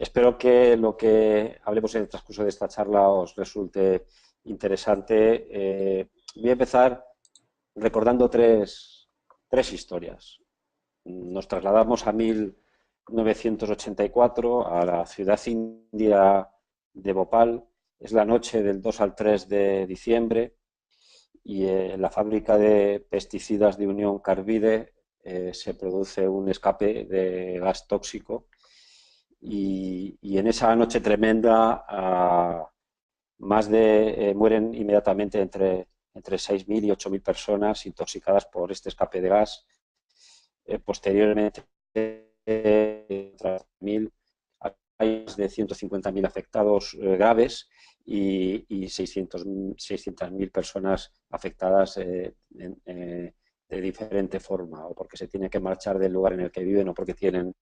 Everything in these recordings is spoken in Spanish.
Espero que lo que hablemos en el transcurso de esta charla os resulte interesante. Voy a empezar recordando tres historias. Nos trasladamos a 1984 a la ciudad india de Bhopal. Es la noche del 2 al 3 de diciembre y en la fábrica de pesticidas de Unión Carbide se produce un escape de gas tóxico y en esa noche tremenda mueren inmediatamente entre 6.000 y 8.000 personas intoxicadas por este escape de gas. Posteriormente, hay más de 150.000 afectados graves y 600.000 personas afectadas de diferente forma, o porque se tienen que marchar del lugar en el que viven o porque tienen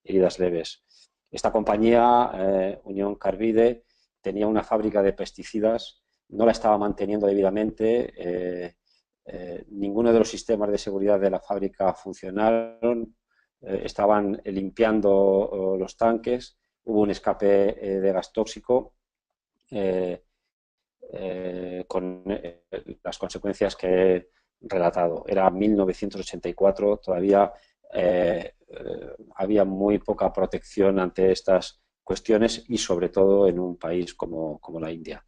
heridas leves. Esta compañía, Unión Carbide, tenía una fábrica de pesticidas, no la estaba manteniendo debidamente, ninguno de los sistemas de seguridad de la fábrica funcionaron, estaban limpiando los tanques, hubo un escape de gas tóxico con las consecuencias que he relatado. Era 1984, todavía había muy poca protección ante estas cuestiones y sobre todo en un país como la India.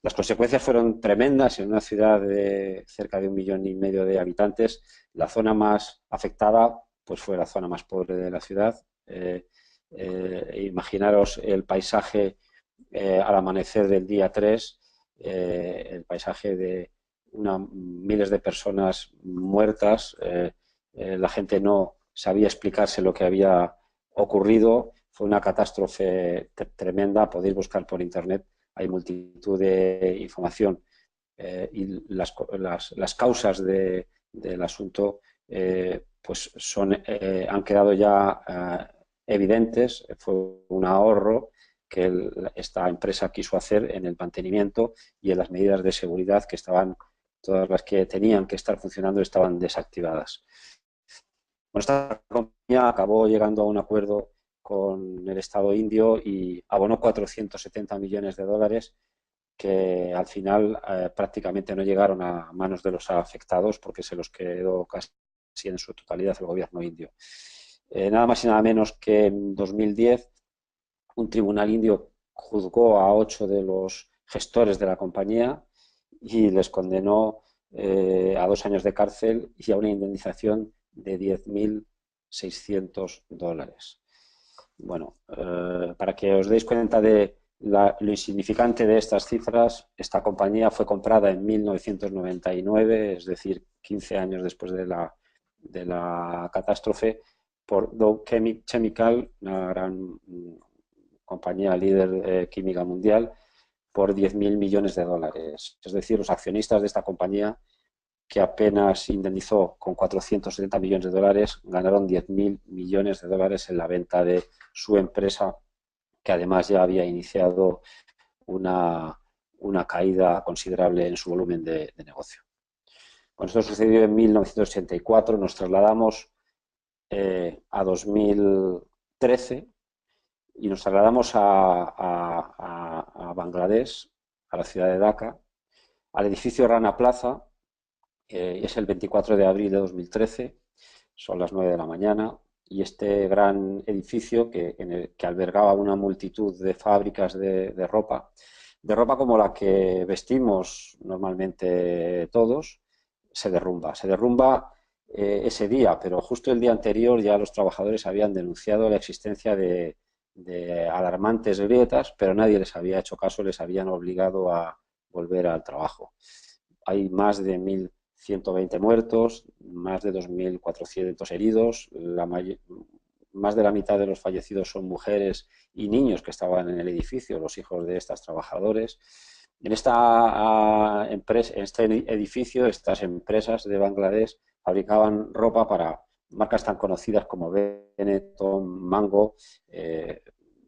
Las consecuencias fueron tremendas en una ciudad de cerca de 1,5 millones de habitantes. La zona más afectada pues fue la zona más pobre de la ciudad. Imaginaros el paisaje al amanecer del día 3, el paisaje de miles de personas muertas. La gente no sabía explicarse lo que había ocurrido. Fue una catástrofe tremenda. Podéis buscar por internet, hay multitud de información y las causas del asunto pues han quedado ya evidentes. Fue un ahorro que esta empresa quiso hacer en el mantenimiento y en las medidas de seguridad que estaban, todas las que tenían que estar funcionando estaban desactivadas. Bueno, esta compañía acabó llegando a un acuerdo con el Estado indio y abonó 470 millones de dólares que al final prácticamente no llegaron a manos de los afectados porque se los quedó casi en su totalidad el gobierno indio. Nada más y nada menos que en 2010 un tribunal indio juzgó a 8 de los gestores de la compañía y les condenó a 2 años de cárcel y a una indemnización de 10.600 dólares. Bueno, para que os deis cuenta de lo insignificante de estas cifras, esta compañía fue comprada en 1999, es decir, 15 años después de la catástrofe, por Dow Chemical, una gran compañía líder química mundial, por 10.000 millones de dólares. Es decir, los accionistas de esta compañía, que apenas indemnizó con 470 millones de dólares, ganaron 10.000 millones de dólares en la venta de su empresa, que además ya había iniciado una caída considerable en su volumen de negocio. Cuando esto sucedió en 1984, nos trasladamos a 2013 y nos trasladamos a Bangladesh, a la ciudad de Dhaka, al edificio Rana Plaza. Es el 24 de abril de 2013, son las 9 de la mañana, y este gran edificio que albergaba una multitud de fábricas de ropa como la que vestimos normalmente todos, se derrumba. Se derrumba ese día, pero justo el día anterior ya los trabajadores habían denunciado la existencia de alarmantes grietas, pero nadie les había hecho caso, les habían obligado a volver al trabajo. Hay más de 1.120 muertos, más de 2.400 heridos, más de la mitad de los fallecidos son mujeres y niños que estaban en el edificio, los hijos de estos trabajadores. En este edificio, estas empresas de Bangladesh fabricaban ropa para marcas tan conocidas como Benetton, Mango,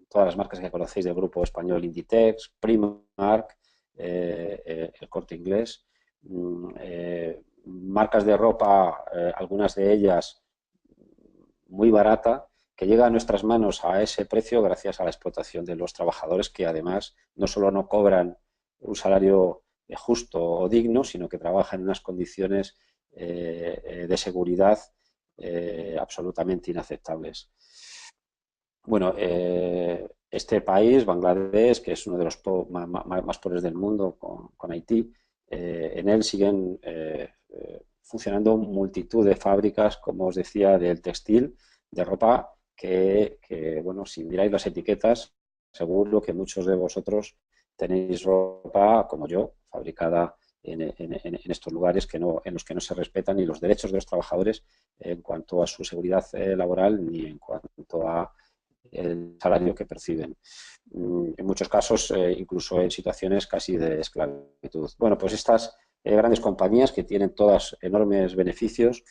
todas las marcas que conocéis del grupo español Inditex, Primark, el Corte Inglés. Marcas de ropa, algunas de ellas muy barata, que llega a nuestras manos a ese precio gracias a la explotación de los trabajadores, que además no solo no cobran un salario justo o digno, sino que trabajan en unas condiciones de seguridad absolutamente inaceptables. Bueno, este país, Bangladesh, que es uno de los más pobres del mundo con Haití, en él siguen funcionando multitud de fábricas, como os decía, del textil, de ropa, bueno, si miráis las etiquetas, seguro que muchos de vosotros tenéis ropa, como yo, fabricada en estos lugares en los que no se respetan ni los derechos de los trabajadores en cuanto a su seguridad laboral ni en cuanto a el salario que perciben. En muchos casos, incluso en situaciones casi de esclavitud. Bueno, pues estas grandes compañías que tienen todas enormes beneficios,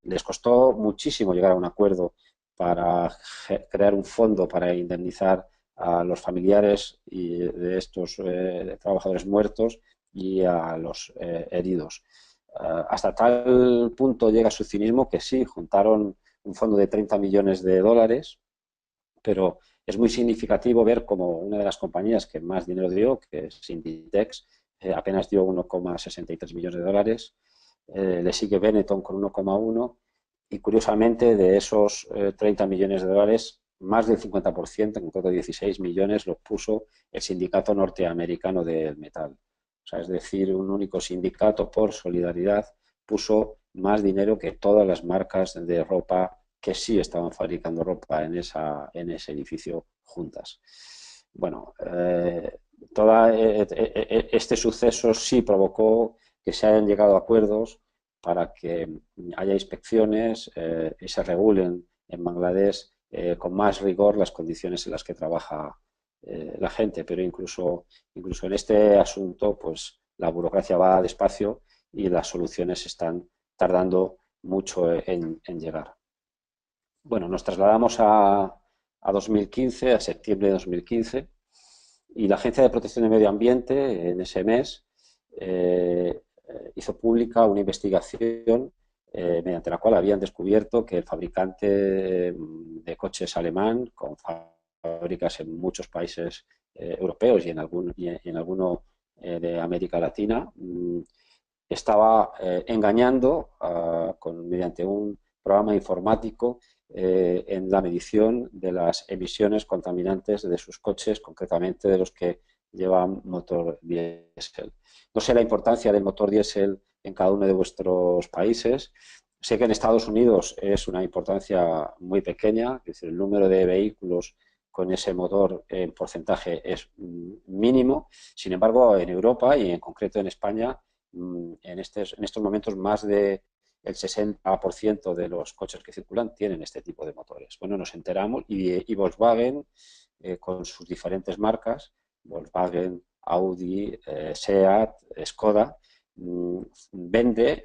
les costó muchísimo llegar a un acuerdo para crear un fondo para indemnizar a los familiares de estos trabajadores muertos y a los heridos. Hasta tal punto llega su cinismo que sí, juntaron un fondo de 30 millones de dólares, pero es muy significativo ver como una de las compañías que más dinero dio, que es Inditex, apenas dio 1,63 millones de dólares, le sigue Benetton con 1,1 y curiosamente de esos 30 millones de dólares, más del 50%, en concreto 16 millones, los puso el sindicato norteamericano del metal. O sea, es decir, un único sindicato por solidaridad puso más dinero que todas las marcas de ropa que sí estaban fabricando ropa en ese edificio juntas. Bueno, este suceso sí provocó que se hayan llegado a acuerdos para que haya inspecciones y se regulen en Bangladesh con más rigor las condiciones en las que trabaja la gente, pero incluso en este asunto pues la burocracia va despacio y las soluciones están tardando mucho en llegar. Bueno, nos trasladamos a 2015, a septiembre de 2015, y la Agencia de Protección del Medio Ambiente en ese mes hizo pública una investigación mediante la cual habían descubierto que el fabricante de coches alemán, con fábricas en muchos países europeos y en alguno de América Latina, estaba engañando mediante un programa informático en la medición de las emisiones contaminantes de sus coches, concretamente de los que llevan motor diésel. No sé la importancia del motor diésel en cada uno de vuestros países. Sé que en Estados Unidos es una importancia muy pequeña, es decir, el número de vehículos con ese motor en porcentaje es mínimo. Sin embargo, en Europa y en concreto en España, en estos momentos más del 60% de los coches que circulan tienen este tipo de motores. Bueno, nos enteramos y Volkswagen, con sus diferentes marcas, Volkswagen, Audi, Seat, Skoda,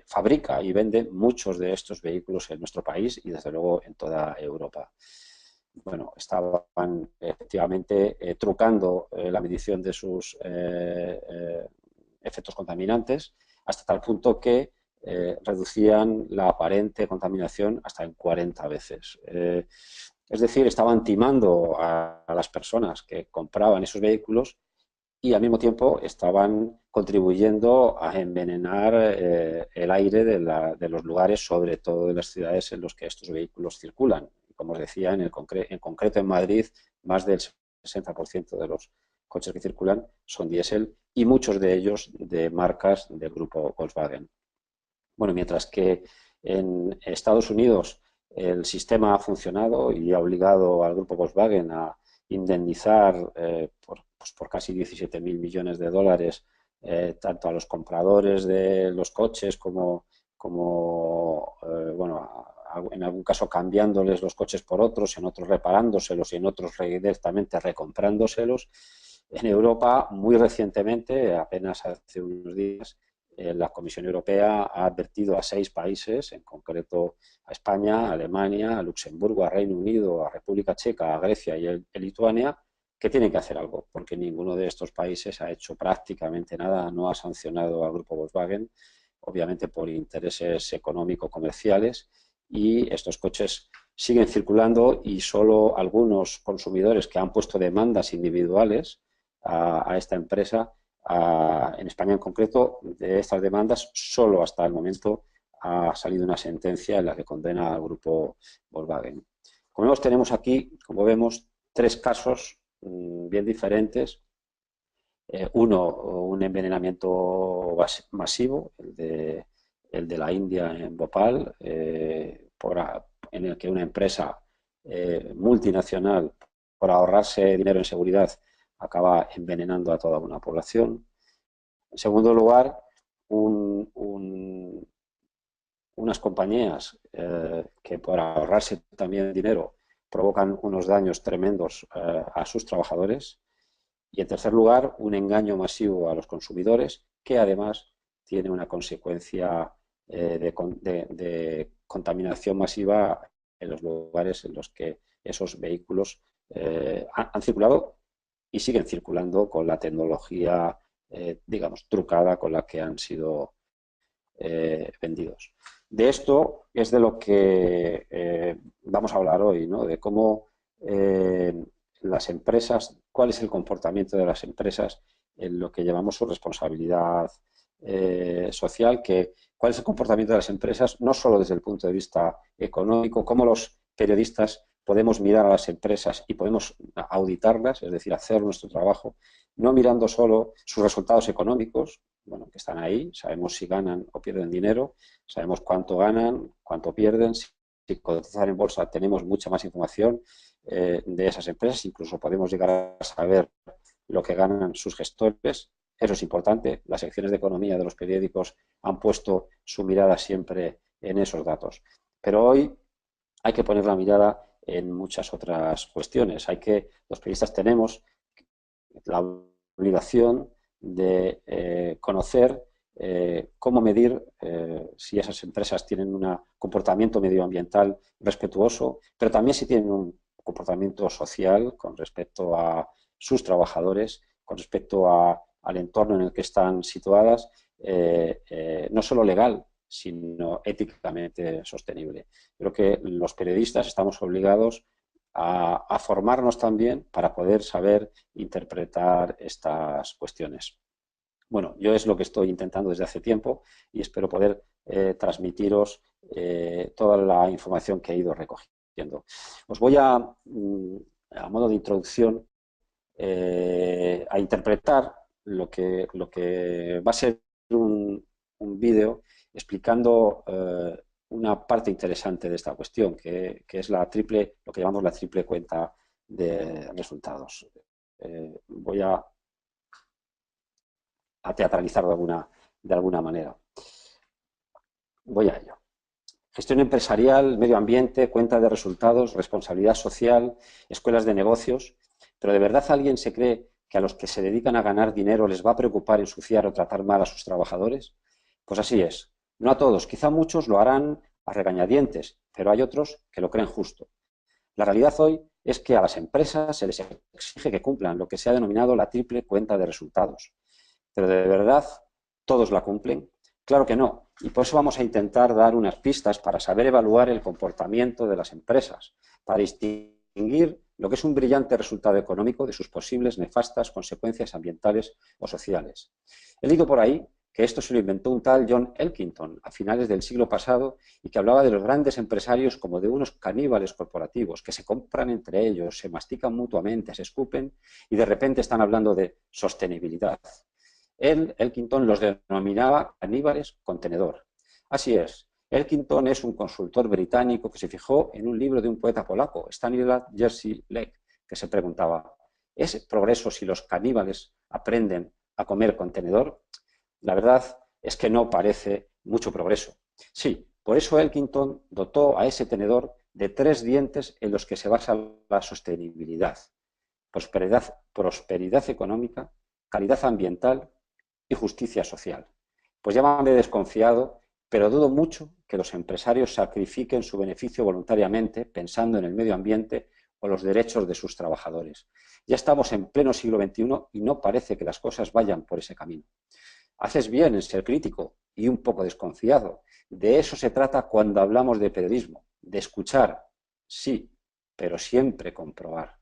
fabrica y vende muchos de estos vehículos en nuestro país y desde luego en toda Europa. Bueno, estaban efectivamente trucando la medición de sus efectos contaminantes hasta tal punto que reducían la aparente contaminación hasta en 40 veces. Es decir, estaban timando a las personas que compraban esos vehículos y al mismo tiempo estaban contribuyendo a envenenar el aire de los lugares, sobre todo de las ciudades en los que estos vehículos circulan. Como os decía, en concreto en Madrid, más del 60% de los coches que circulan son diésel y muchos de ellos de marcas del grupo Volkswagen. Bueno, mientras que en Estados Unidos el sistema ha funcionado y ha obligado al grupo Volkswagen a indemnizar por casi 17.000 millones de dólares tanto a los compradores de los coches como bueno, en algún caso cambiándoles los coches por otros, en otros reparándoselos y en otros directamente recomprándoselos. En Europa, muy recientemente, apenas hace unos días, la Comisión Europea ha advertido a 6 países, en concreto a España, a Alemania, a Luxemburgo, a Reino Unido, a República Checa, a Grecia y a Lituania, que tienen que hacer algo, porque ninguno de estos países ha hecho prácticamente nada, no ha sancionado al grupo Volkswagen, obviamente por intereses económico-comerciales, y estos coches siguen circulando y solo algunos consumidores que han puesto demandas individuales a esta empresa, en España en concreto, de estas demandas, solo hasta el momento ha salido una sentencia en la que condena al grupo Volkswagen. Como vemos, tenemos aquí, como vemos, tres casos bien diferentes. Uno, un envenenamiento masivo, el de la India en Bhopal, en el que una empresa multinacional, por ahorrarse dinero en seguridad, acaba envenenando a toda una población. En segundo lugar, unas compañías que por ahorrarse también dinero provocan unos daños tremendos a sus trabajadores. Y en tercer lugar, un engaño masivo a los consumidores que además tiene una consecuencia de contaminación masiva en los lugares en los que esos vehículos han circulado y siguen circulando con la tecnología, digamos, trucada con la que han sido vendidos. De esto es de lo que vamos a hablar hoy, ¿no? De cómo las empresas, cuál es el comportamiento de las empresas en lo que llamamos su responsabilidad social, cuál es el comportamiento de las empresas, no solo desde el punto de vista económico, cómo los periodistas podemos mirar a las empresas y podemos auditarlas, es decir, hacer nuestro trabajo, no mirando solo sus resultados económicos, bueno, que están ahí, sabemos si ganan o pierden dinero, sabemos cuánto ganan, cuánto pierden, si cotizan en bolsa tenemos mucha más información de esas empresas, incluso podemos llegar a saber lo que ganan sus gestores. Eso es importante. Las secciones de economía de los periódicos han puesto su mirada siempre en esos datos. Pero hoy hay que poner la mirada en muchas otras cuestiones. Los periodistas tenemos la obligación de conocer cómo medir si esas empresas tienen un comportamiento medioambiental respetuoso, pero también si tienen un comportamiento social con respecto a sus trabajadores, con respecto al entorno en el que están situadas, no solo legal, sino éticamente sostenible. Creo que los periodistas estamos obligados a formarnos también para poder saber interpretar estas cuestiones. Bueno, yo es lo que estoy intentando desde hace tiempo y espero poder transmitiros toda la información que he ido recogiendo. Os voy a modo de introducción, a interpretar lo que va a ser un vídeo explicando una parte interesante de esta cuestión, que es lo que llamamos la triple cuenta de resultados. Voy a teatralizar de alguna manera. Voy a ello. Gestión empresarial, medio ambiente, cuenta de resultados, responsabilidad social, escuelas de negocios. ¿Pero de verdad alguien se cree que a los que se dedican a ganar dinero les va a preocupar ensuciar o tratar mal a sus trabajadores? Pues así es. No a todos, quizá muchos lo harán a regañadientes, pero hay otros que lo creen justo. La realidad hoy es que a las empresas se les exige que cumplan lo que se ha denominado la triple cuenta de resultados. ¿Pero de verdad todos la cumplen? Claro que no, y por eso vamos a intentar dar unas pistas para saber evaluar el comportamiento de las empresas, para distinguir lo que es un brillante resultado económico de sus posibles nefastas consecuencias ambientales o sociales. He leído por ahí que esto se lo inventó un tal John Elkington a finales del siglo pasado y que hablaba de los grandes empresarios como de unos caníbales corporativos que se compran entre ellos, se mastican mutuamente, se escupen y de repente están hablando de sostenibilidad. Elkington los denominaba caníbales contenedor. Así es, Elkington es un consultor británico que se fijó en un libro de un poeta polaco, Stanislaw Jerzy Lec, que se preguntaba, ¿es progreso si los caníbales aprenden a comer contenedor? La verdad es que no parece mucho progreso. Sí, por eso Elkington dotó a ese tenedor de 3 dientes en los que se basa la sostenibilidad: prosperidad económica, calidad ambiental y justicia social. Pues llámame desconfiado, pero dudo mucho que los empresarios sacrifiquen su beneficio voluntariamente pensando en el medio ambiente o los derechos de sus trabajadores. Ya estamos en pleno siglo XXI y no parece que las cosas vayan por ese camino. Haces bien en ser crítico y un poco desconfiado. De eso se trata cuando hablamos de periodismo, de escuchar, Sí, pero siempre comprobar.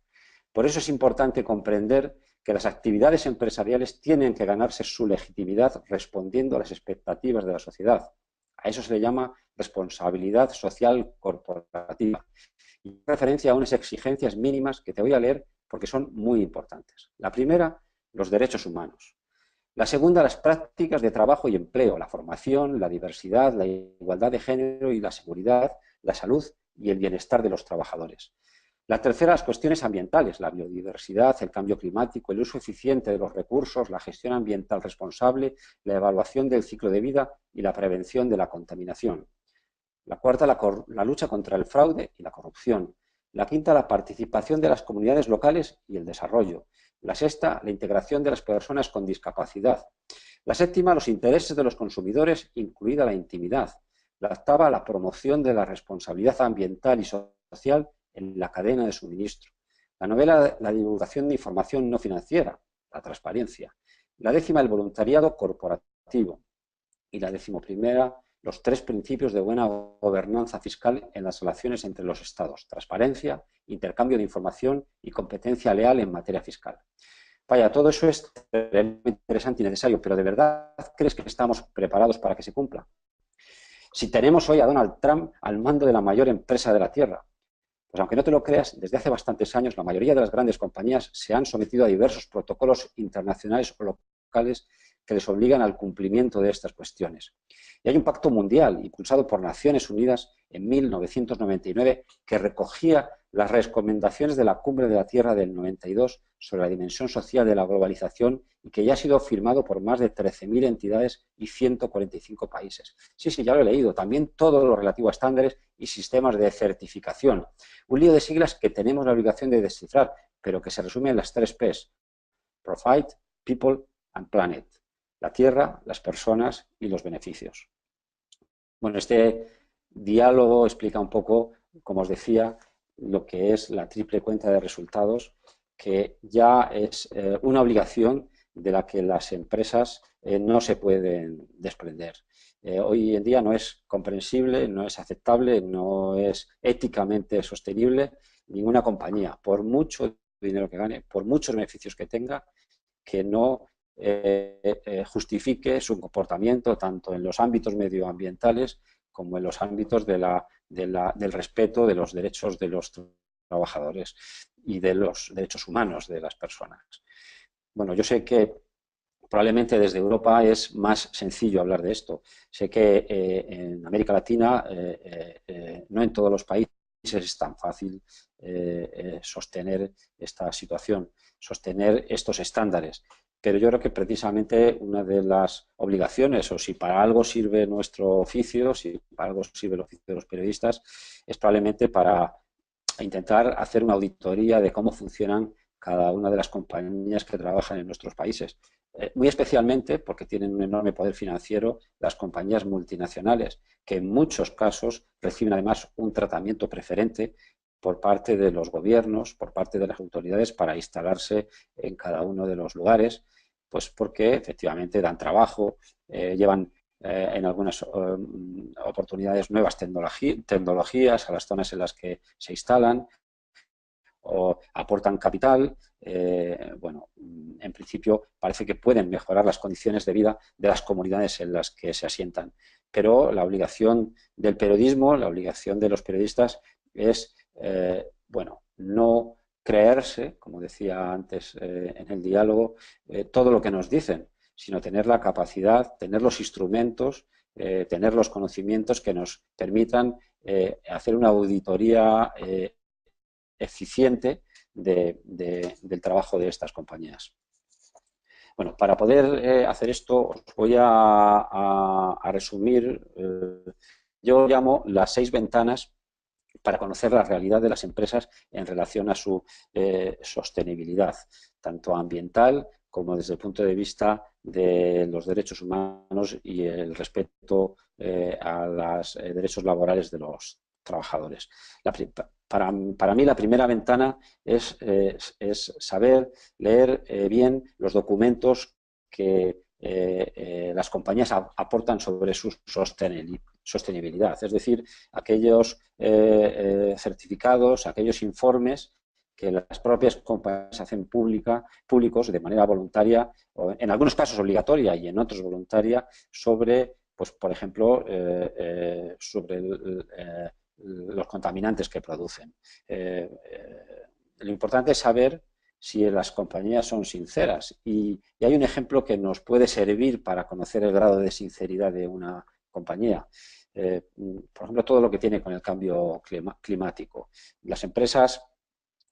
Por eso es importante comprender que las actividades empresariales tienen que ganarse su legitimidad respondiendo a las expectativas de la sociedad. A eso se le llama responsabilidad social corporativa. Y referencia a unas exigencias mínimas que te voy a leer porque son muy importantes. La primera, los derechos humanos. La segunda, las prácticas de trabajo y empleo, la formación, la diversidad, la igualdad de género y la seguridad, la salud y el bienestar de los trabajadores. La tercera, las cuestiones ambientales, la biodiversidad, el cambio climático, el uso eficiente de los recursos, la gestión ambiental responsable, la evaluación del ciclo de vida y la prevención de la contaminación. La cuarta, la lucha contra el fraude y la corrupción. La quinta, la participación de las comunidades locales y el desarrollo. La sexta, la integración de las personas con discapacidad. La séptima, los intereses de los consumidores, incluida la intimidad. La octava, la promoción de la responsabilidad ambiental y social en la cadena de suministro. La novena, la divulgación de información no financiera, la transparencia. La décima, el voluntariado corporativo. Y la decimoprimera, los 3 principios de buena gobernanza fiscal en las relaciones entre los Estados: transparencia, intercambio de información y competencia leal en materia fiscal. Vaya, todo eso es interesante y necesario, pero ¿de verdad crees que estamos preparados para que se cumpla? Si tenemos hoy a Donald Trump al mando de la mayor empresa de la Tierra, pues aunque no te lo creas, desde hace bastantes años la mayoría de las grandes compañías se han sometido a diversos protocolos internacionales o locales que les obligan al cumplimiento de estas cuestiones. Y hay un pacto mundial impulsado por Naciones Unidas en 1999 que recogía las recomendaciones de la Cumbre de la Tierra del 92 sobre la dimensión social de la globalización y que ya ha sido firmado por más de 13.000 entidades y 145 países. Sí, ya lo he leído. También todo lo relativo a estándares y sistemas de certificación. Un lío de siglas que tenemos la obligación de descifrar, pero que se resume en las 3 P's: Profit, People and Planet. La Tierra, las personas y los beneficios. Bueno, este diálogo explica un poco, como os decía, lo que es la triple cuenta de resultados, que ya es una obligación de la que las empresas no se pueden desprender. Hoy en día no es comprensible, no es aceptable, no es éticamente sostenible ninguna compañía, por mucho dinero que gane, por muchos beneficios que tenga, que no justifique su comportamiento tanto en los ámbitos medioambientales como en los ámbitos del respeto de los derechos de los trabajadores y de los derechos humanos de las personas. Bueno, yo sé que probablemente desde Europa es más sencillo hablar de esto. Sé que en América Latina, no en todos los países es tan fácil sostener esta situación, sostener estos estándares. Pero yo creo que precisamente una de las obligaciones, o si para algo sirve nuestro oficio, si para algo sirve el oficio de los periodistas, es probablemente para intentar hacer una auditoría de cómo funcionan cada una de las compañías que trabajan en nuestros países. Muy especialmente porque tienen un enorme poder financiero las compañías multinacionales, que en muchos casos reciben además un tratamiento preferente por parte de los gobiernos, por parte de las autoridades para instalarse en cada uno de los lugares, pues porque efectivamente dan trabajo, llevan en algunas oportunidades nuevas tecnologías a las zonas en las que se instalan, o aportan capital. Bueno, en principio parece que pueden mejorar las condiciones de vida de las comunidades en las que se asientan. Pero la obligación del periodismo, la obligación de los periodistas es, bueno, no creerse, como decía antes en el diálogo, todo lo que nos dicen, sino tener la capacidad, tener los instrumentos, tener los conocimientos que nos permitan hacer una auditoría eficiente del trabajo de estas compañías. Bueno, para poder hacer esto os voy a resumir, yo llamo las 6 ventanas para conocer la realidad de las empresas en relación a su sostenibilidad, tanto ambiental como desde el punto de vista de los derechos humanos y el respeto a los derechos laborales de los trabajadores. Para mí la primera ventana es saber leer bien los documentos que las compañías aportan sobre su sostenibilidad. Es decir, aquellos certificados, aquellos informes que las propias compañías hacen públicos de manera voluntaria, o en algunos casos obligatoria y en otros voluntaria, sobre, pues, por ejemplo, sobre los contaminantes que producen. Lo importante es saber si las compañías son sinceras. Y hay un ejemplo que nos puede servir para conocer el grado de sinceridad de una compañía. Por ejemplo, todo lo que tiene con el cambio climático. Las empresas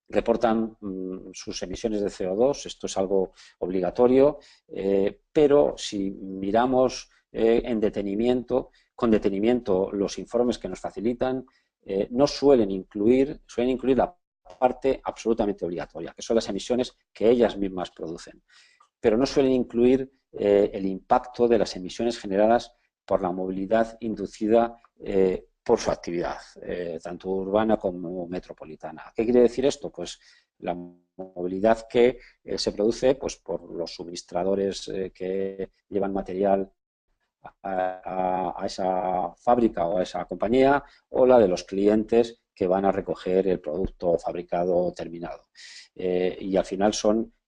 reportan sus emisiones de CO2, esto es algo obligatorio, pero si miramos con detenimiento los informes que nos facilitan, no suelen incluir la parte absolutamente obligatoria, que son las emisiones que ellas mismas producen, pero no suelen incluir el impacto de las emisiones generadas por la movilidad inducida por su actividad, tanto urbana como metropolitana. ¿Qué quiere decir esto? Pues la movilidad que se produce, pues, por los suministradores que llevan material a esa fábrica o a esa compañía, o la de los clientes que van a recoger el producto fabricado terminado. Y al final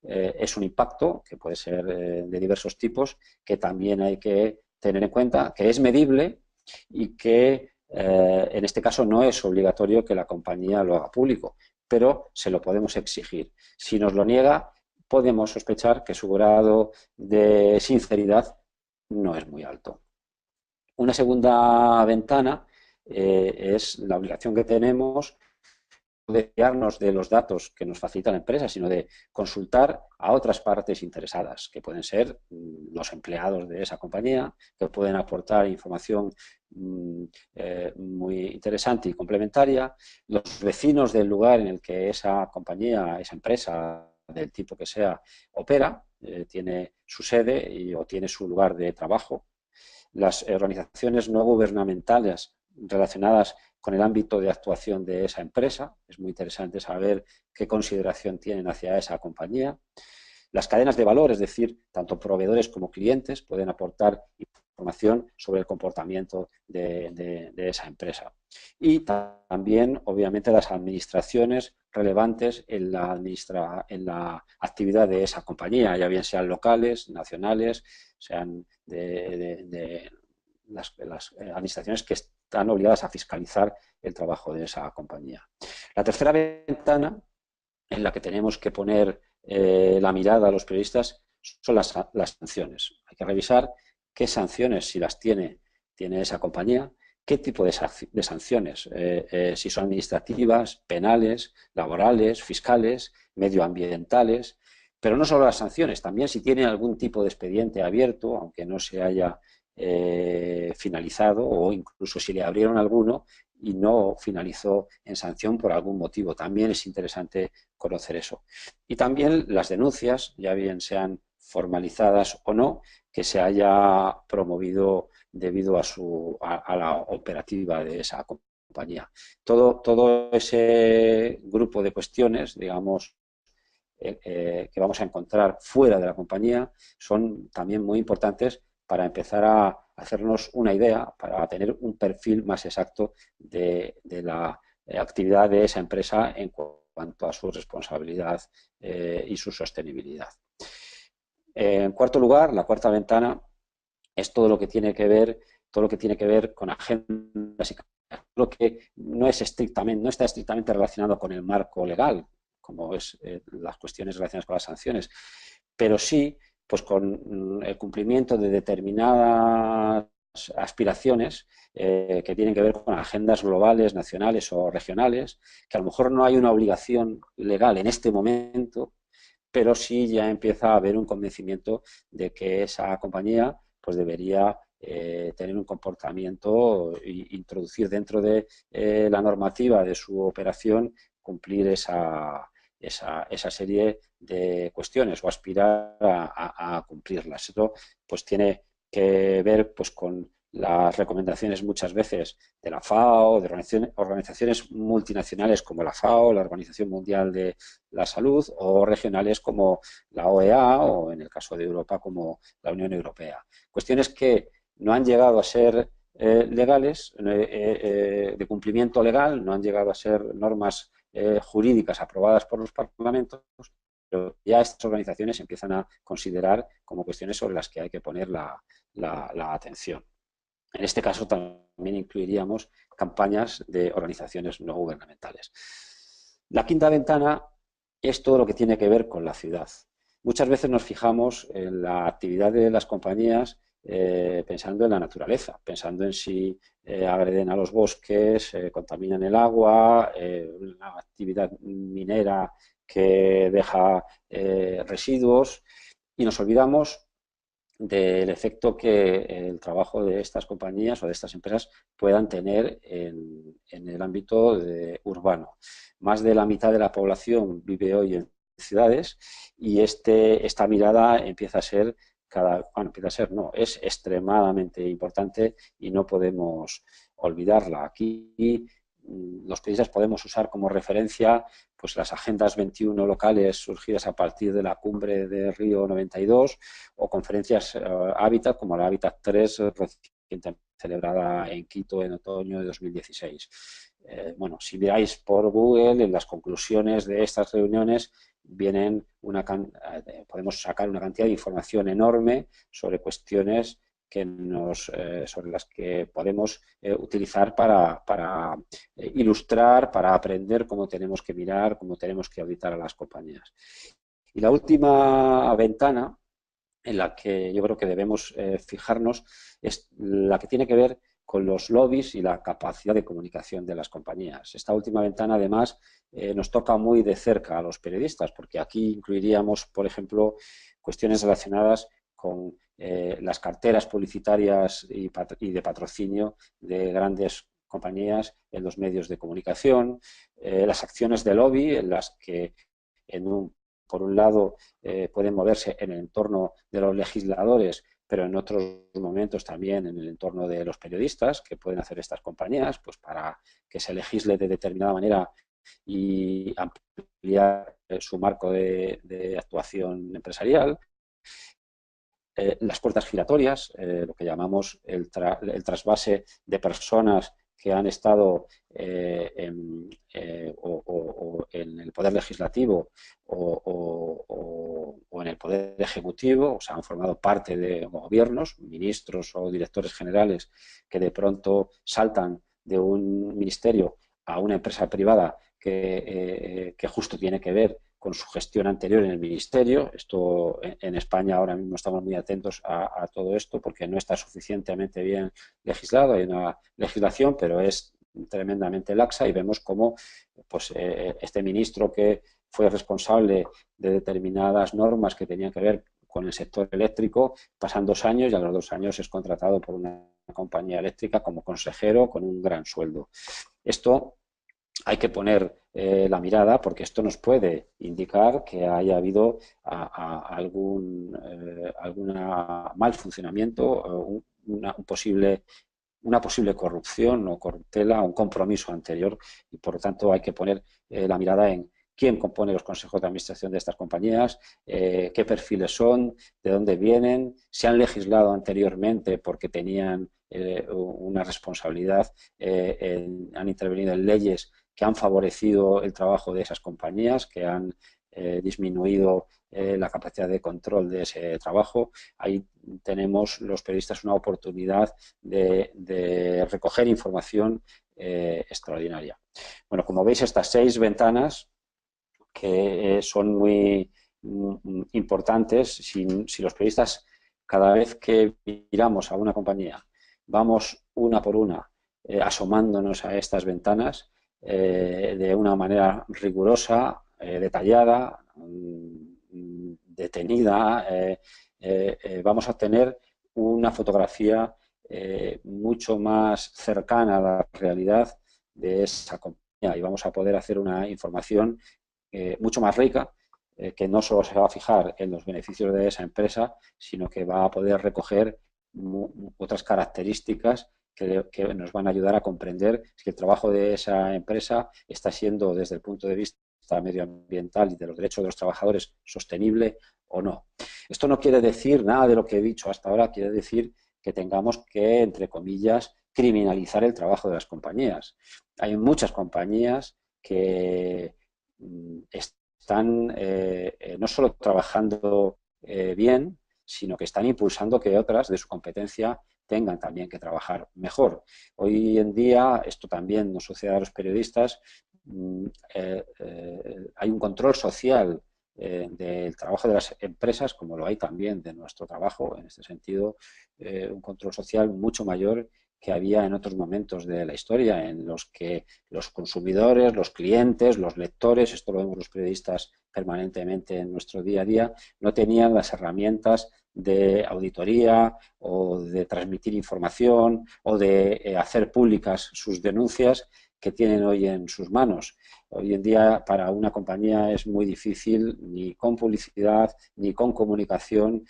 es un impacto que puede ser de diversos tipos, que también hay que tener en cuenta, que es medible y que en este caso no es obligatorio que la compañía lo haga público, pero se lo podemos exigir. Si nos lo niega, podemos sospechar que su grado de sinceridad no es muy alto. Una segunda ventana es la obligación que tenemos de fiarnos de los datos que nos facilita la empresa, sino de consultar a otras partes interesadas, que pueden ser los empleados de esa compañía, que pueden aportar información muy interesante y complementaria, los vecinos del lugar en el que esa compañía, esa empresa, del tipo que sea, opera, tiene su sede o tiene su lugar de trabajo, las organizaciones no gubernamentales relacionadas con el ámbito de actuación de esa empresa. Es muy interesante saber qué consideración tienen hacia esa compañía. Las cadenas de valor, es decir, tanto proveedores como clientes, pueden aportar información sobre el comportamiento de esa empresa. Y también, obviamente, las administraciones relevantes en la actividad de esa compañía, ya bien sean locales, nacionales, sean de las administraciones que están obligadas a fiscalizar el trabajo de esa compañía. La tercera ventana en la que tenemos que poner la mirada a los periodistas son las sanciones. Hay que revisar qué sanciones, si las tiene esa compañía, qué tipo de sanciones, si son administrativas, penales, laborales, fiscales, medioambientales, pero no solo las sanciones, también si tiene algún tipo de expediente abierto, aunque no se haya finalizado, o incluso si le abrieron alguno y no finalizó en sanción por algún motivo. También es interesante conocer eso. Y también las denuncias, ya bien sean formalizadas o no, que se haya promovido debido a la operativa de esa compañía. Todo ese grupo de cuestiones, digamos, que vamos a encontrar fuera de la compañía son también muy importantes para empezar a hacernos una idea, para tener un perfil más exacto de la actividad de esa empresa en cuanto a su responsabilidad y su sostenibilidad. En cuarto lugar, la cuarta ventana es todo lo que tiene que ver con agendas y lo que no está estrictamente relacionado con el marco legal, como es las cuestiones relacionadas con las sanciones, pero sí pues con el cumplimiento de determinadas aspiraciones que tienen que ver con agendas globales, nacionales o regionales, que a lo mejor no hay una obligación legal en este momento, pero sí ya empieza a haber un convencimiento de que esa compañía pues debería tener un comportamiento e introducir dentro de la normativa de su operación, cumplir esa serie de cuestiones o aspirar a cumplirlas. Esto pues tiene que ver pues con las recomendaciones muchas veces de la FAO, de organizaciones multinacionales como la FAO, la Organización Mundial de la Salud, o regionales como la OEA o, en el caso de Europa, como la Unión Europea. Cuestiones que no han llegado a ser legales, de cumplimiento legal, no han llegado a ser normas jurídicas aprobadas por los parlamentos, pero ya estas organizaciones empiezan a considerar como cuestiones sobre las que hay que poner la atención. En este caso también incluiríamos campañas de organizaciones no gubernamentales. La quinta ventana es todo lo que tiene que ver con la ciudad. Muchas veces nos fijamos en la actividad de las compañías pensando en la naturaleza, pensando en si agreden a los bosques, contaminan el agua, una actividad minera que deja residuos, y nos olvidamos del efecto que el trabajo de estas compañías o de estas empresas puedan tener en el ámbito urbano. Más de la mitad de la población vive hoy en ciudades, y esta mirada empieza a ser es extremadamente importante y no podemos olvidarla. Aquí los periodistas podemos usar como referencia pues las agendas 21 locales surgidas a partir de la cumbre de Río 92, o conferencias Hábitat como la Hábitat 3 recientemente celebrada en Quito en otoño de 2016. Bueno, si miráis por Google, en las conclusiones de estas reuniones podemos sacar una cantidad de información enorme sobre cuestiones sobre las que podemos utilizar para ilustrar, para aprender cómo tenemos que mirar, cómo tenemos que auditar a las compañías. Y la última ventana en la que yo creo que debemos fijarnos es la que tiene que ver con los lobbies y la capacidad de comunicación de las compañías. Esta última ventana, además, nos toca muy de cerca a los periodistas, porque aquí incluiríamos, por ejemplo, cuestiones relacionadas con las carteras publicitarias y de patrocinio de grandes compañías en los medios de comunicación, las acciones de lobby en las que por un lado pueden moverse en el entorno de los legisladores, pero en otros momentos también en el entorno de los periodistas, que pueden hacer estas compañías pues para que se legisle de determinada manera y ampliar su marco de actuación empresarial. Las puertas giratorias, lo que llamamos el trasvase de personas que han estado en el poder legislativo o en el poder ejecutivo, o sea, han formado parte de gobiernos, ministros o directores generales, que de pronto saltan de un ministerio a una empresa privada que justo tiene que ver con su gestión anterior en el ministerio. Esto en España ahora mismo estamos muy atentos a todo esto porque no está suficientemente bien legislado. Hay una legislación, pero es tremendamente laxa, y vemos cómo pues, este ministro que fue responsable de determinadas normas que tenían que ver con el sector eléctrico, pasan 2 años y a los 2 años es contratado por una compañía eléctrica como consejero con un gran sueldo. Esto hay que poner la mirada, porque esto nos puede indicar que haya habido algún mal funcionamiento, una posible corrupción o corruptela, un compromiso anterior, y por lo tanto hay que poner la mirada en quién compone los consejos de administración de estas compañías, qué perfiles son, de dónde vienen, si han legislado anteriormente porque tenían una responsabilidad, han intervenido en leyes que han favorecido el trabajo de esas compañías, que han disminuido la capacidad de control de ese trabajo. Ahí tenemos los periodistas una oportunidad de recoger información extraordinaria. Bueno, como veis, estas 6 ventanas que son muy importantes, si los periodistas, cada vez que miramos a una compañía, vamos una por una asomándonos a estas ventanas de una manera rigurosa, detallada, detenida, vamos a tener una fotografía mucho más cercana a la realidad de esa compañía, y vamos a poder hacer una información mucho más rica, que no solo se va a fijar en los beneficios de esa empresa, sino que va a poder recoger otras características que nos van a ayudar a comprender si el trabajo de esa empresa está siendo, desde el punto de vista medioambiental y de los derechos de los trabajadores, sostenible o no. Esto no quiere decir nada de lo que he dicho hasta ahora, quiere decir que tengamos que, entre comillas, criminalizar el trabajo de las compañías. Hay muchas compañías que están no solo trabajando bien, sino que están impulsando que otras de su competencia tengan también que trabajar mejor. Hoy en día, esto también nos sucede a los periodistas, hay un control social del trabajo de las empresas, como lo hay también de nuestro trabajo, en este sentido, un control social mucho mayor que había en otros momentos de la historia, en los que los consumidores, los clientes, los lectores, esto lo vemos los periodistas permanentemente en nuestro día a día, no tenían las herramientas de auditoría o de transmitir información o de hacer públicas sus denuncias que tienen hoy en sus manos. Hoy en día para una compañía es muy difícil, ni con publicidad ni con comunicación,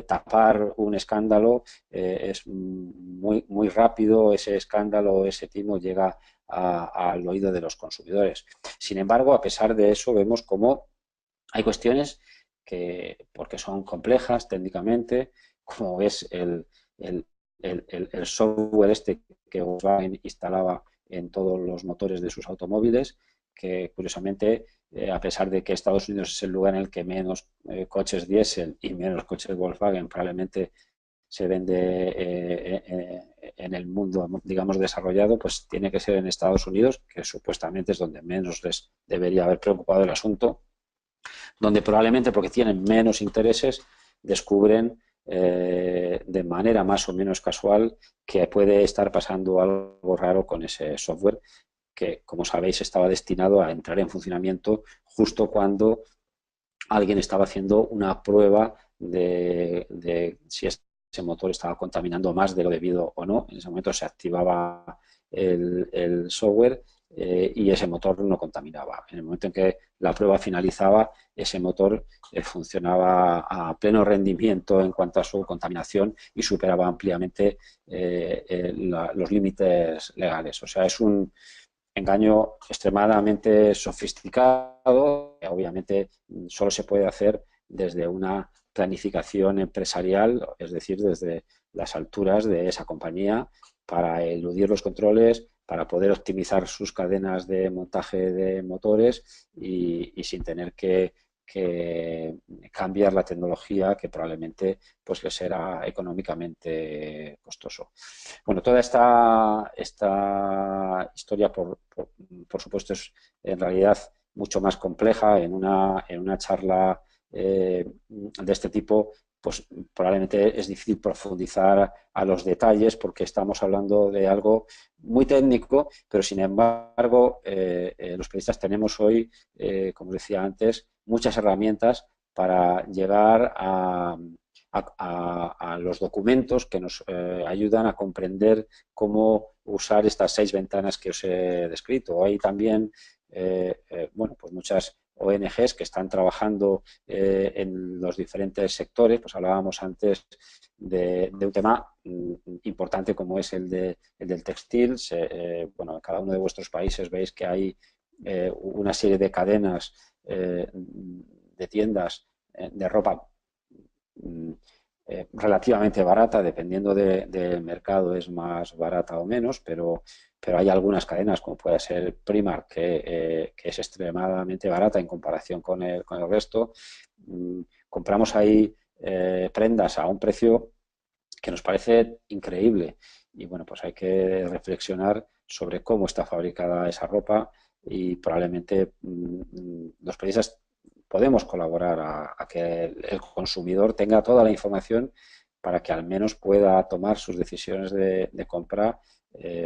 tapar un escándalo. Es muy rápido ese escándalo, ese timo llega al oído de los consumidores. Sin embargo, a pesar de eso, vemos cómo hay cuestiones que, porque son complejas técnicamente, como es el software este que Volkswagen instalaba en todos los motores de sus automóviles, que curiosamente, a pesar de que Estados Unidos es el lugar en el que menos coches diésel y menos coches Volkswagen probablemente se vende en el mundo, digamos, desarrollado, pues tiene que ser en Estados Unidos, que supuestamente es donde menos les debería haber preocupado el asunto, donde probablemente porque tienen menos intereses descubren de manera más o menos casual que puede estar pasando algo raro con ese software que, como sabéis, estaba destinado a entrar en funcionamiento justo cuando alguien estaba haciendo una prueba de si ese motor estaba contaminando más de lo debido o no. En ese momento se activaba el software y ese motor no contaminaba. En el momento en que la prueba finalizaba, ese motor funcionaba a pleno rendimiento en cuanto a su contaminación y superaba ampliamente los límites legales. O sea, es un engaño extremadamente sofisticado, que obviamente solo se puede hacer desde una planificación empresarial, es decir, desde las alturas de esa compañía, para eludir los controles, para poder optimizar sus cadenas de montaje de motores y sin tener que cambiar la tecnología que probablemente pues les será económicamente costoso. Bueno, toda esta historia, por supuesto, es en realidad mucho más compleja. En una charla de este tipo, pues probablemente es difícil profundizar a los detalles porque estamos hablando de algo muy técnico, pero sin embargo los periodistas tenemos hoy, como decía antes, muchas herramientas para llegar a los documentos que nos ayudan a comprender cómo usar estas 6 ventanas que os he descrito. Hay también bueno, pues muchas ONGs que están trabajando en los diferentes sectores. Pues hablábamos antes de un tema importante como es el del textil. Bueno, en cada uno de vuestros países veis que hay una serie de cadenas de tiendas de ropa relativamente barata, dependiendo del mercado es más barata o menos, pero hay algunas cadenas, como puede ser Primark, que es extremadamente barata en comparación con el resto. Compramos ahí prendas a un precio que nos parece increíble y bueno, pues hay que reflexionar sobre cómo está fabricada esa ropa y probablemente los periodistas podemos colaborar a que el consumidor tenga toda la información para que al menos pueda tomar sus decisiones de compra,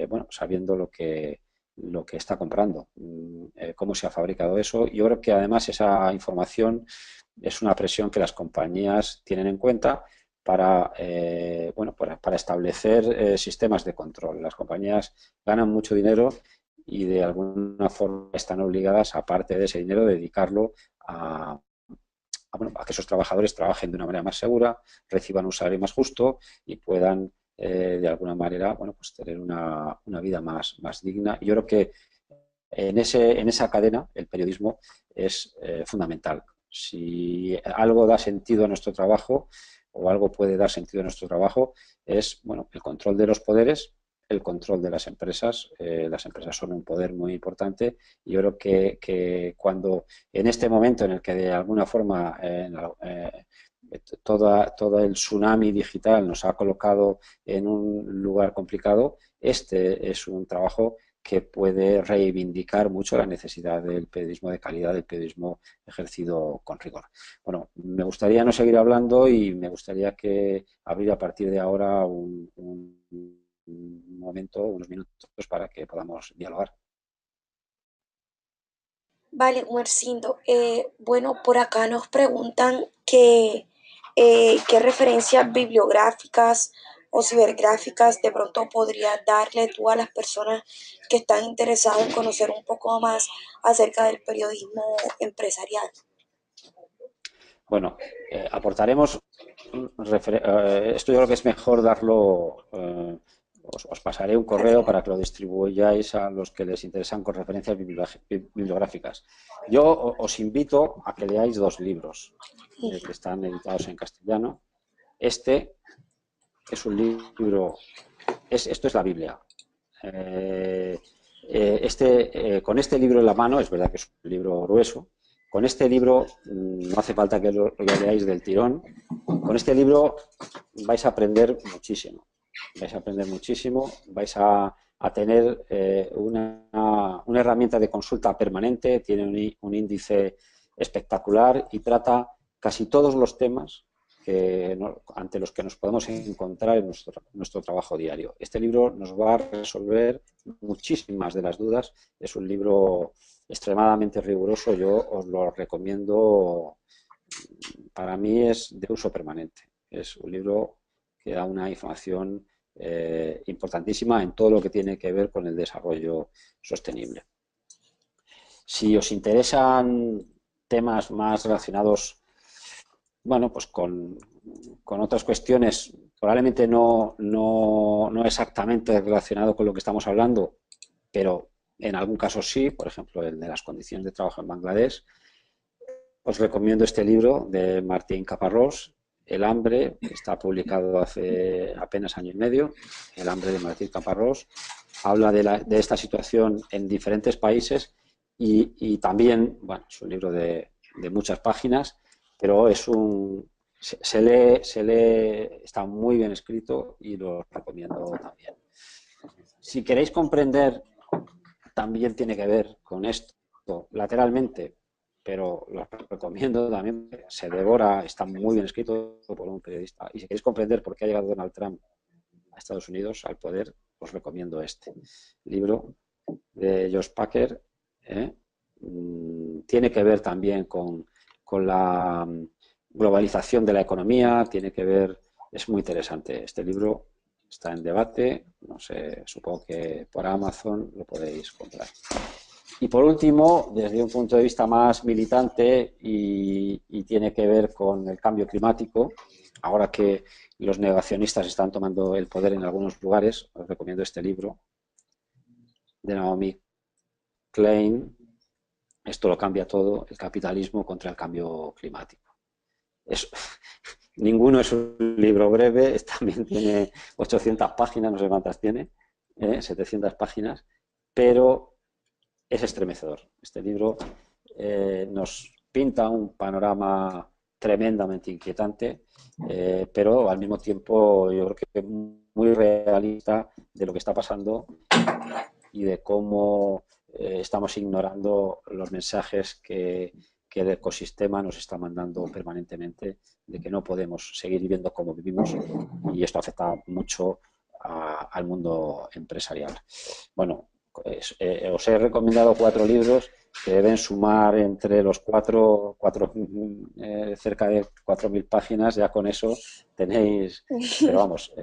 bueno, sabiendo lo que está comprando, cómo se ha fabricado eso. Yo creo que además esa información es una presión que las compañías tienen en cuenta para, bueno, para establecer sistemas de control. Las compañías ganan mucho dinero y de alguna forma están obligadas, aparte de ese dinero, dedicarlo a bueno, a que esos trabajadores trabajen de una manera más segura, reciban un salario más justo y puedan, de alguna manera, bueno, pues tener una vida más digna. Y yo creo que en esa cadena el periodismo es fundamental. Si algo da sentido a nuestro trabajo o algo puede dar sentido a nuestro trabajo es, bueno, el control de los poderes, el control de las empresas. Las empresas son un poder muy importante y yo creo que cuando en este momento en el que de alguna forma todo el tsunami digital nos ha colocado en un lugar complicado, este es un trabajo que puede reivindicar mucho la necesidad del periodismo de calidad, del periodismo ejercido con rigor. Bueno, me gustaría no seguir hablando y me gustaría que abrir a partir de ahora un momento, unos minutos para que podamos dialogar. Vale, Mercindo. Bueno, por acá nos preguntan qué referencias bibliográficas o cibergráficas de pronto podrías darle tú a las personas que están interesadas en conocer un poco más acerca del periodismo empresarial. Bueno, aportaremos, esto yo creo que es mejor darlo, os pasaré un Vale. correo para que lo distribuyáis a los que les interesan con referencias bibliográficas. Yo os invito a que leáis dos libros que están editados en castellano. Este es un libro, esto es la Biblia. Con este libro en la mano, es verdad que es un libro grueso, con este libro no hace falta que lo leáis del tirón, con este libro vais a aprender muchísimo, vais a tener una herramienta de consulta permanente, tiene un índice espectacular y trata casi todos los temas ante los que nos podemos encontrar en nuestro trabajo diario. Este libro nos va a resolver muchísimas de las dudas. Es un libro extremadamente riguroso. Yo os lo recomiendo. Para mí es de uso permanente. Es un libro que da una información importantísima en todo lo que tiene que ver con el desarrollo sostenible. Si os interesan temas más relacionados, bueno, pues con otras cuestiones, probablemente no exactamente relacionado con lo que estamos hablando, pero en algún caso sí, por ejemplo, el de las condiciones de trabajo en Bangladesh, os recomiendo este libro de Martín Caparrós, El hambre, que está publicado hace apenas año y medio. El hambre de Martín Caparrós habla de esta situación en diferentes países y también, bueno, es un libro de muchas páginas, pero se lee, está muy bien escrito y lo recomiendo también. Si queréis comprender, también tiene que ver con esto lateralmente, pero lo recomiendo también, se devora, está muy bien escrito por un periodista. Y si queréis comprender por qué ha llegado Donald Trump a Estados Unidos al poder, os recomiendo este libro de Josh Packer. Tiene que ver también con la globalización de la economía, tiene que ver, es muy interesante. Este libro está en debate, no sé, supongo que por Amazon lo podéis comprar. Y por último, desde un punto de vista más militante y tiene que ver con el cambio climático, ahora que los negacionistas están tomando el poder en algunos lugares, os recomiendo este libro de Naomi Klein. Esto lo cambia todo, el capitalismo contra el cambio climático. Es, ninguno es un libro breve, también tiene 800 páginas, no sé cuántas tiene, 700 páginas, pero es estremecedor. Este libro nos pinta un panorama tremendamente inquietante, pero al mismo tiempo yo creo que muy realista de lo que está pasando y de cómo estamos ignorando los mensajes que el ecosistema nos está mandando permanentemente de que no podemos seguir viviendo como vivimos y esto afecta mucho al mundo empresarial. Bueno, pues, os he recomendado 4 libros que deben sumar entre los cerca de 4.000 páginas, ya con eso tenéis, pero vamos,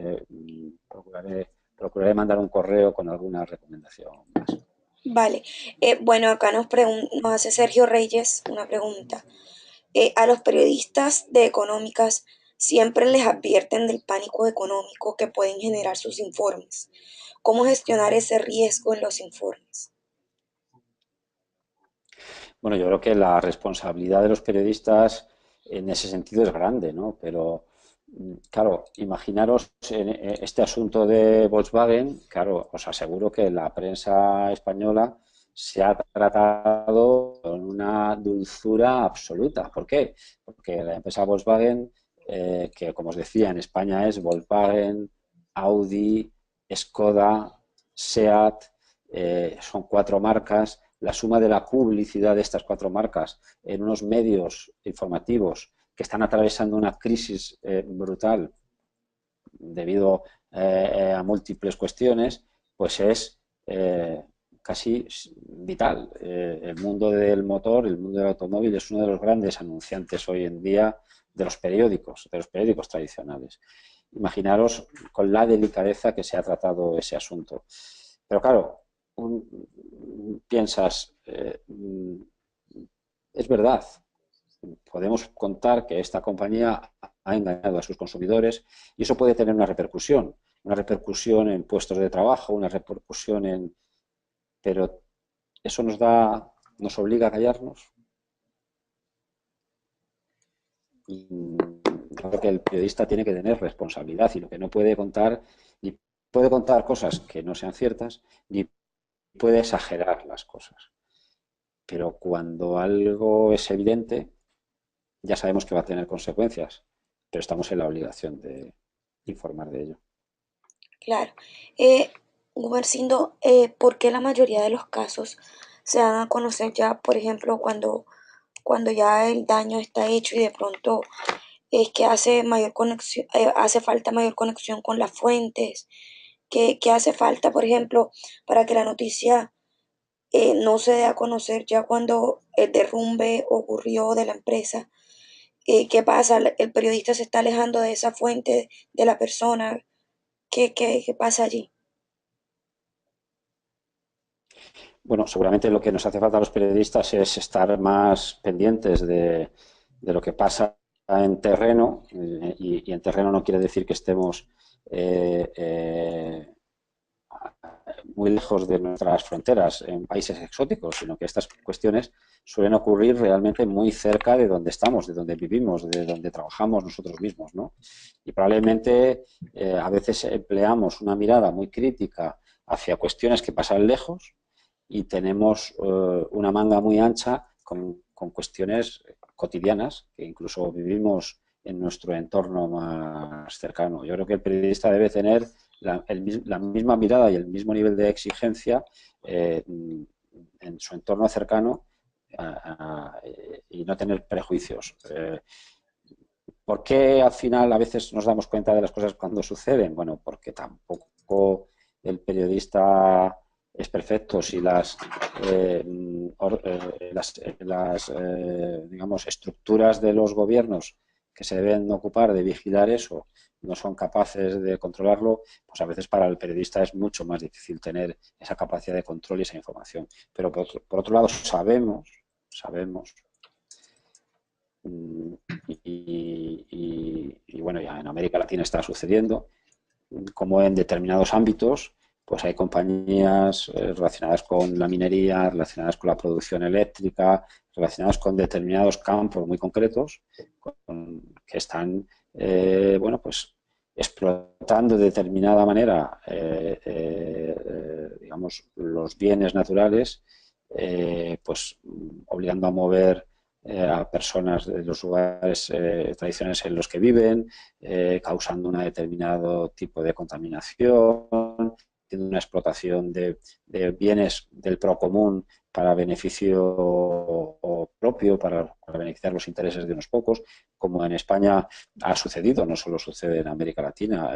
procuraré mandar un correo con alguna recomendación más. Vale. Bueno, acá nos hace Sergio Reyes una pregunta. A los periodistas de económicas siempre les advierten del pánico económico que pueden generar sus informes. ¿Cómo gestionar ese riesgo en los informes? Bueno, yo creo que la responsabilidad de los periodistas en ese sentido es grande, ¿no? Pero, claro, imaginaros este asunto de Volkswagen, claro, os aseguro que la prensa española se ha tratado con una dulzura absoluta. ¿Por qué? Porque la empresa Volkswagen, que como os decía, en España es Volkswagen, Audi, Skoda, SEAT, son cuatro marcas. La suma de la publicidad de estas cuatro marcas en unos medios informativos que están atravesando una crisis brutal debido a múltiples cuestiones, pues es casi vital. El mundo del motor, el mundo del automóvil es uno de los grandes anunciantes hoy en día de los periódicos tradicionales. Imaginaros con la delicadeza que se ha tratado ese asunto. Pero claro, piensas, es verdad, podemos contar que esta compañía ha engañado a sus consumidores y eso puede tener una repercusión en puestos de trabajo, una repercusión en... Pero eso nos obliga a callarnos. Creo que el periodista tiene que tener responsabilidad y lo que no puede contar, ni puede contar cosas que no sean ciertas, ni puede exagerar las cosas. Pero cuando algo es evidente, ya sabemos que va a tener consecuencias, pero estamos en la obligación de informar de ello. Claro. Gumersindo, ¿por qué la mayoría de los casos se dan a conocer ya, por ejemplo, cuando ya el daño está hecho y de pronto es que hace mayor conexión, hace falta mayor conexión con las fuentes, que hace falta, por ejemplo, para que la noticia no se dé a conocer ya cuando el derrumbe ocurrió de la empresa? ¿Qué pasa? El periodista se está alejando de esa fuente, de la persona. ¿Qué pasa allí? Bueno, seguramente lo que nos hace falta a los periodistas es estar más pendientes de lo que pasa en terreno, y en terreno no quiere decir que estemos eh, eh, muy lejos de nuestras fronteras en países exóticos, sino que estas cuestiones suelen ocurrir realmente muy cerca de donde estamos, de donde vivimos, de donde trabajamos nosotros mismos, ¿no? Y probablemente a veces empleamos una mirada muy crítica hacia cuestiones que pasan lejos y tenemos una manga muy ancha con cuestiones cotidianas que incluso vivimos en nuestro entorno más cercano. Yo creo que el periodista debe tener la misma mirada y el mismo nivel de exigencia en su entorno cercano y no tener prejuicios. ¿Por qué al final a veces nos damos cuenta de las cosas cuando suceden? Bueno, porque tampoco el periodista es perfecto. Si digamos, estructuras de los gobiernos que se deben ocupar de vigilar eso no son capaces de controlarlo, pues a veces para el periodista es mucho más difícil tener esa capacidad de control y esa información. Pero por otro lado sabemos y bueno, ya en América Latina está sucediendo, como en determinados ámbitos, pues hay compañías relacionadas con la minería, relacionadas con la producción eléctrica, relacionadas con determinados campos muy concretos, que están, bueno, pues explotando de determinada manera, digamos, los bienes naturales, pues obligando a mover a personas de los lugares tradicionales en los que viven, causando un determinado tipo de contaminación, tiene una explotación de bienes del procomún para beneficio propio, para beneficiar los intereses de unos pocos, como en España ha sucedido, no solo sucede en América Latina,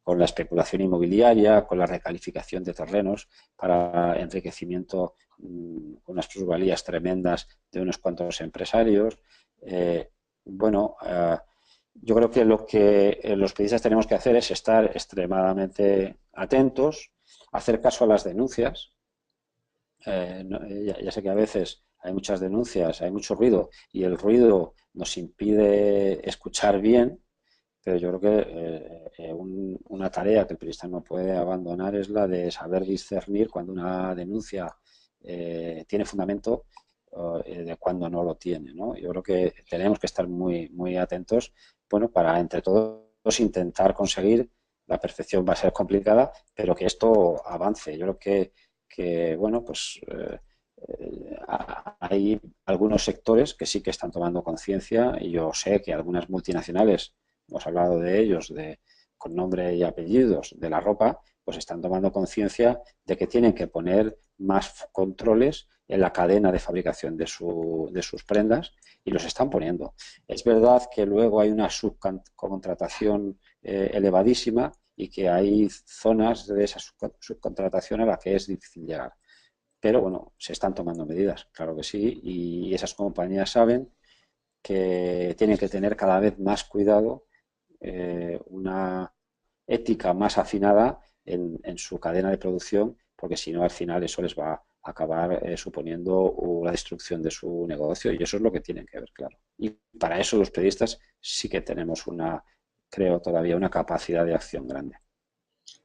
con la especulación inmobiliaria, con la recalificación de terrenos para enriquecimiento, unas plusvalías tremendas de unos cuantos empresarios. Bueno, yo creo que lo que los periodistas tenemos que hacer es estar extremadamente atentos, hacer caso a las denuncias. Ya sé que a veces hay muchas denuncias, hay mucho ruido y el ruido nos impide escuchar bien, pero yo creo que una tarea que el periodista no puede abandonar es la de saber discernir cuando una denuncia tiene fundamento de cuando no lo tiene, ¿no? Yo creo que tenemos que estar muy, muy atentos, bueno, para entre todos intentar conseguir la perfección. Va a ser complicada, pero que esto avance. Yo creo que bueno, pues hay algunos sectores que sí que están tomando conciencia y yo sé que algunas multinacionales, hemos hablado de ellos, con nombre y apellidos, de la ropa, pues están tomando conciencia de que tienen que poner más controles en la cadena de fabricación de sus prendas y los están poniendo. Es verdad que luego hay una subcontratación elevadísima y que hay zonas de esa subcontratación a la que es difícil llegar. Pero bueno, se están tomando medidas, claro que sí, y esas compañías saben que tienen que tener cada vez más cuidado, una ética más afinada en su cadena de producción, porque si no, al final eso les va a acabar suponiendo la destrucción de su negocio y eso es lo que tienen que ver, claro. Y para eso los periodistas sí que tenemos creo todavía, una capacidad de acción grande.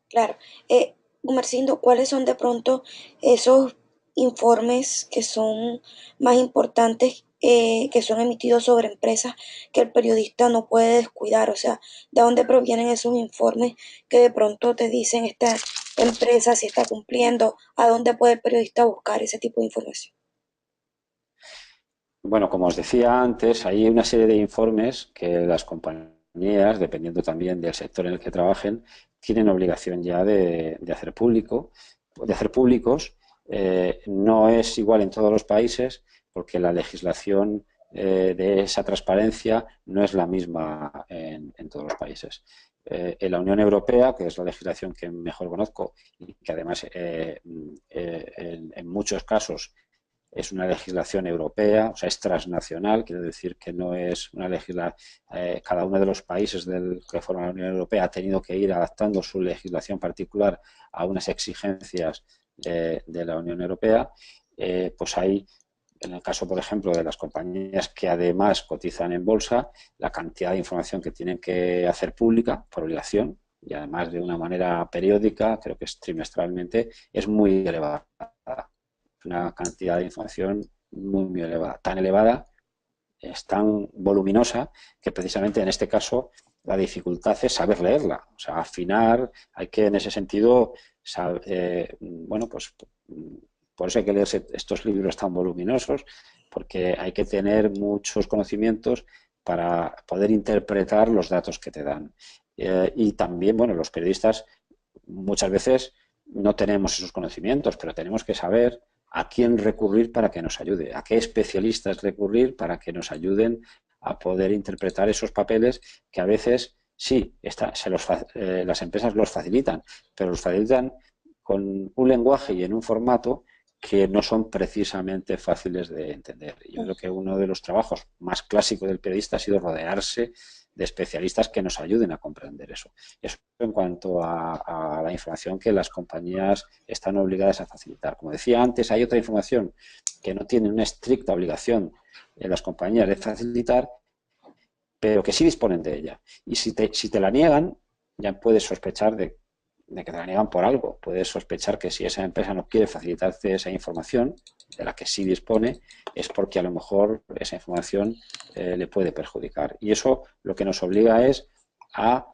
Claro. Gumersindo, ¿cuáles son de pronto esos informes que son más importantes que son emitidos sobre empresas que el periodista no puede descuidar? O sea, ¿de dónde provienen esos informes que de pronto te dicen esta empresa si está cumpliendo? ¿A dónde puede el periodista buscar ese tipo de información? Bueno, como os decía antes, hay una serie de informes que las compañías, dependiendo también del sector en el que trabajen, tienen obligación ya de hacer de hacer públicos. No es igual en todos los países porque la legislación de esa transparencia no es la misma en todos los países. En la Unión Europea, que es la legislación que mejor conozco y que además en muchos casos es una legislación europea, o sea, es transnacional, quiere decir que no es una legislación, cada uno de los países que forman la Unión Europea ha tenido que ir adaptando su legislación particular a unas exigencias de la Unión Europea. Pues hay, en el caso, por ejemplo, de las compañías que además cotizan en bolsa, la cantidad de información que tienen que hacer pública por obligación y además de una manera periódica, creo que es trimestralmente, es muy elevada, una cantidad de información muy, muy elevada. Tan elevada, es tan voluminosa, que precisamente en este caso la dificultad es saber leerla. O sea, afinar, hay que en ese sentido, bueno, pues por eso hay que leerse estos libros tan voluminosos, porque hay que tener muchos conocimientos para poder interpretar los datos que te dan. Y también, bueno, los periodistas muchas veces no tenemos esos conocimientos, pero tenemos que saber a quién recurrir para que nos ayude, a qué especialistas recurrir para que nos ayuden a poder interpretar esos papeles que a veces sí, las empresas los facilitan, pero los facilitan con un lenguaje y en un formato que no son precisamente fáciles de entender. Yo creo que uno de los trabajos más clásicos del periodista ha sido rodearse de especialistas que nos ayuden a comprender eso. Eso en cuanto a la información que las compañías están obligadas a facilitar. Como decía antes, hay otra información que no tiene una estricta obligación en las compañías de facilitar, pero que sí disponen de ella. Y si te la niegan, ya puedes sospechar de que te la niegan por algo. Puedes sospechar que si esa empresa no quiere facilitarte esa información, de la que sí dispone, es porque a lo mejor esa información le puede perjudicar. Y eso lo que nos obliga es a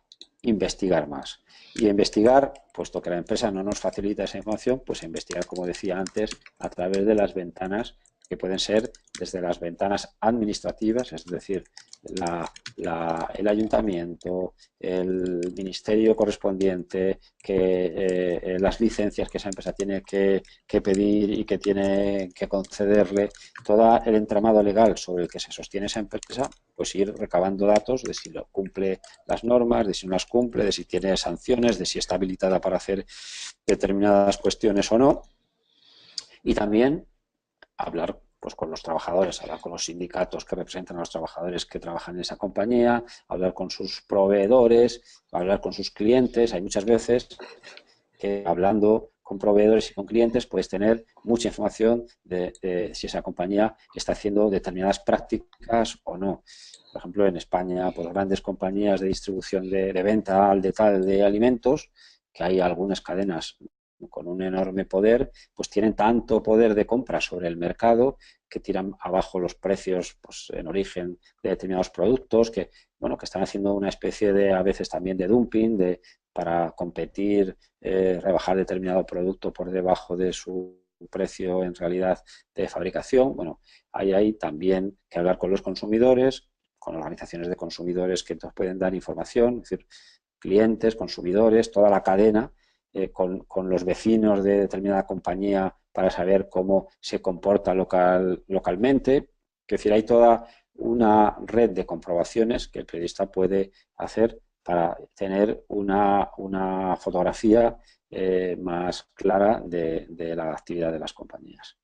investigar más. Y a investigar, puesto que la empresa no nos facilita esa información, pues a investigar, como decía antes, a través de las ventanas que pueden ser desde las ventanas administrativas, es decir, el ayuntamiento, el ministerio correspondiente, las licencias que esa empresa tiene que pedir y que tiene que concederle, todo el entramado legal sobre el que se sostiene esa empresa, pues ir recabando datos de si lo cumple las normas, de si no las cumple, de si tiene sanciones, de si está habilitada para hacer determinadas cuestiones o no. Y también hablar pues con los trabajadores, hablar con los sindicatos que representan a los trabajadores que trabajan en esa compañía, hablar con sus proveedores, hablar con sus clientes. Hay muchas veces que hablando con proveedores y con clientes, puedes tener mucha información de si esa compañía está haciendo determinadas prácticas o no. Por ejemplo, en España, pues grandes compañías de distribución de venta al detalle de alimentos, que hay algunas cadenas con un enorme poder, pues tienen tanto poder de compra sobre el mercado que tiran abajo los precios, pues, en origen de determinados productos, que, bueno, que están haciendo una especie de, a veces también de dumping, para competir, rebajar determinado producto por debajo de su precio en realidad de fabricación. Bueno, hay también que hablar con los consumidores, con organizaciones de consumidores que nos pueden dar información, es decir, clientes, consumidores, toda la cadena, con los vecinos de determinada compañía para saber cómo se comporta localmente. Es decir, hay toda una red de comprobaciones que el periodista puede hacer para tener una fotografía más clara de la actividad de las compañías.